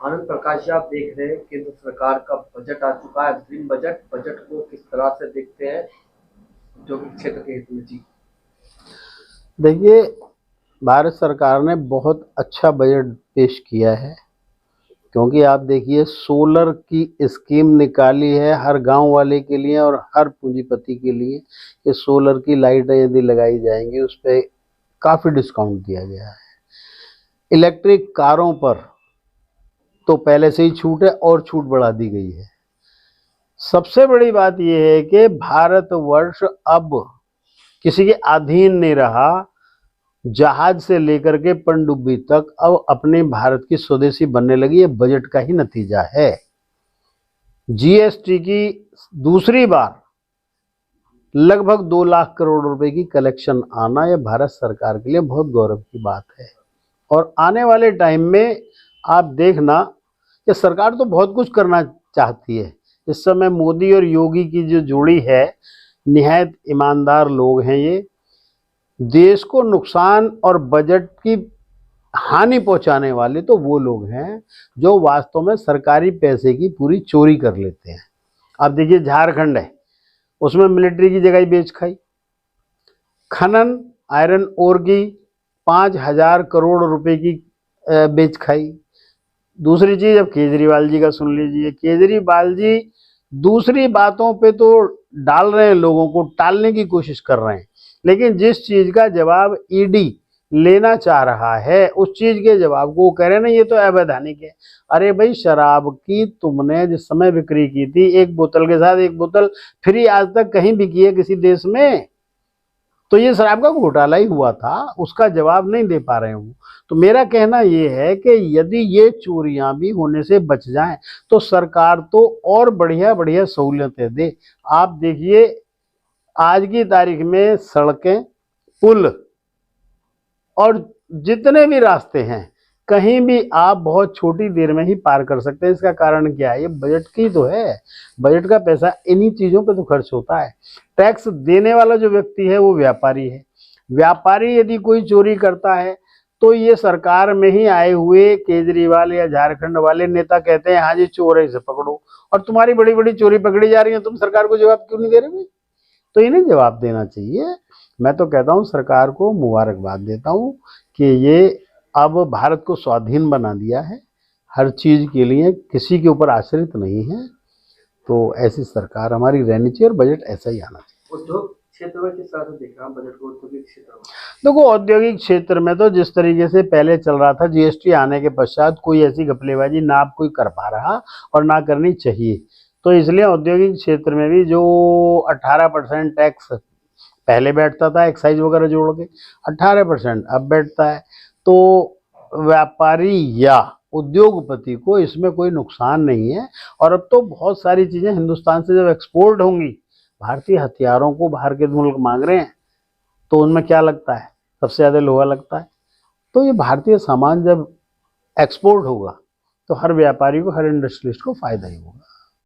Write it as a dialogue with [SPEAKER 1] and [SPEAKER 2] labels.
[SPEAKER 1] आनंद प्रकाश जी, आप देख रहे हैं केंद्र सरकार का बजट आ चुका है, अंतरिम बजट। बजट को किस तरह से देखते हैं औद्योगिक क्षेत्र के हित में? जी
[SPEAKER 2] देखिए, भारत सरकार ने बहुत अच्छा बजट पेश किया है, क्योंकि आप देखिए सोलर की स्कीम निकाली है हर गांव वाले के लिए और हर पूंजीपति के लिए। ये सोलर की लाइटें यदि लगाई जाएंगी उस पर काफ़ी डिस्काउंट दिया गया है। इलेक्ट्रिक कारों पर तो पहले से ही छूट है और छूट बढ़ा दी गई है। सबसे बड़ी बात यह है कि भारतवर्ष अब किसी के अधीन नहीं रहा। जहाज से लेकर के पनडुब्बी तक अब अपने भारत की स्वदेशी बनने लगी। ये बजट का ही नतीजा है। जीएसटी की दूसरी बार लगभग 2 लाख करोड़ रुपए की कलेक्शन आना यह भारत सरकार के लिए बहुत गौरव की बात है। और आने वाले टाइम में आप देखना कि सरकार तो बहुत कुछ करना चाहती है। इस समय मोदी और योगी की जो जोड़ी है, निहायत ईमानदार लोग हैं। ये देश को नुकसान और बजट की हानि पहुंचाने वाले तो वो लोग हैं जो वास्तव में सरकारी पैसे की पूरी चोरी कर लेते हैं। आप देखिए झारखंड है, उसमें मिलिट्री की जगह ही बेच खाई। खनन आयरन ओर की 5,000 करोड़ रुपए की बेच खाई। दूसरी चीज, अब केजरीवाल जी का सुन लीजिए। केजरीवाल जी दूसरी बातों पे तो डाल रहे हैं, लोगों को टालने की कोशिश कर रहे हैं, लेकिन जिस चीज का जवाब ईडी लेना चाह रहा है उस चीज के जवाब को वो कह रहे हैं ना ये तो अवैधानिक है। अरे भाई, शराब की तुमने जिस समय बिक्री की थी, एक बोतल के साथ एक बोतल फ्री आज तक कहीं बिकी है किसी देश में? तो ये शराब का घोटाला ही हुआ था, उसका जवाब नहीं दे पा रहे हो। तो मेरा कहना ये है कि यदि ये चोरियां भी होने से बच जाएं तो सरकार तो और बढ़िया बढ़िया सहूलियतें दे। आप देखिए आज की तारीख में सड़कें, पुल और जितने भी रास्ते हैं कहीं भी आप बहुत छोटी देर में ही पार कर सकते हैं। इसका कारण क्या है? ये बजट की तो है। बजट का पैसा इन्हीं चीजों पे तो खर्च होता है। टैक्स देने वाला जो व्यक्ति है वो व्यापारी है। व्यापारी यदि कोई चोरी करता है तो ये सरकार में ही आए हुए केजरीवाल या झारखंड वाले नेता कहते हैं हाँ जी चोर है, इसे पकड़ो। और तुम्हारी बड़ी बड़ी चोरी पकड़ी जा रही है, तुम सरकार को जवाब क्यों नहीं दे रहे? तो इन्हें जवाब देना चाहिए। मैं तो कहता हूँ सरकार को मुबारकबाद देता हूँ कि ये अब भारत को स्वाधीन बना दिया है, हर चीज के लिए किसी के ऊपर आश्रित नहीं है। तो ऐसी सरकार हमारी रहनी चाहिए और बजट ऐसा ही आना चाहिए।
[SPEAKER 1] उद्योग क्षेत्र में किस तरह से देख रहा हूँ बजट को? औद्योगिक क्षेत्र में
[SPEAKER 2] देखो, औद्योगिक क्षेत्र में तो जिस तरीके से पहले चल रहा था, जीएसटी आने के पश्चात कोई ऐसी घपलेबाजी ना आप कोई कर पा रहा और ना करनी चाहिए। तो इसलिए औद्योगिक क्षेत्र में भी जो 18% टैक्स पहले बैठता था एक्साइज वगैरह जोड़ के, 18% अब बैठता है। तो व्यापारी या उद्योगपति को इसमें कोई नुकसान नहीं है। और अब तो बहुत सारी चीजें हिंदुस्तान से जब एक्सपोर्ट होंगी, भारतीय हथियारों को बाहर के मुल्क मांग रहे हैं, तो उनमें क्या लगता है? सबसे ज्यादा लोहा लगता है। तो ये भारतीय सामान जब एक्सपोर्ट होगा तो हर व्यापारी को, हर इंडस्ट्रियलिस्ट को फायदा ही होगा।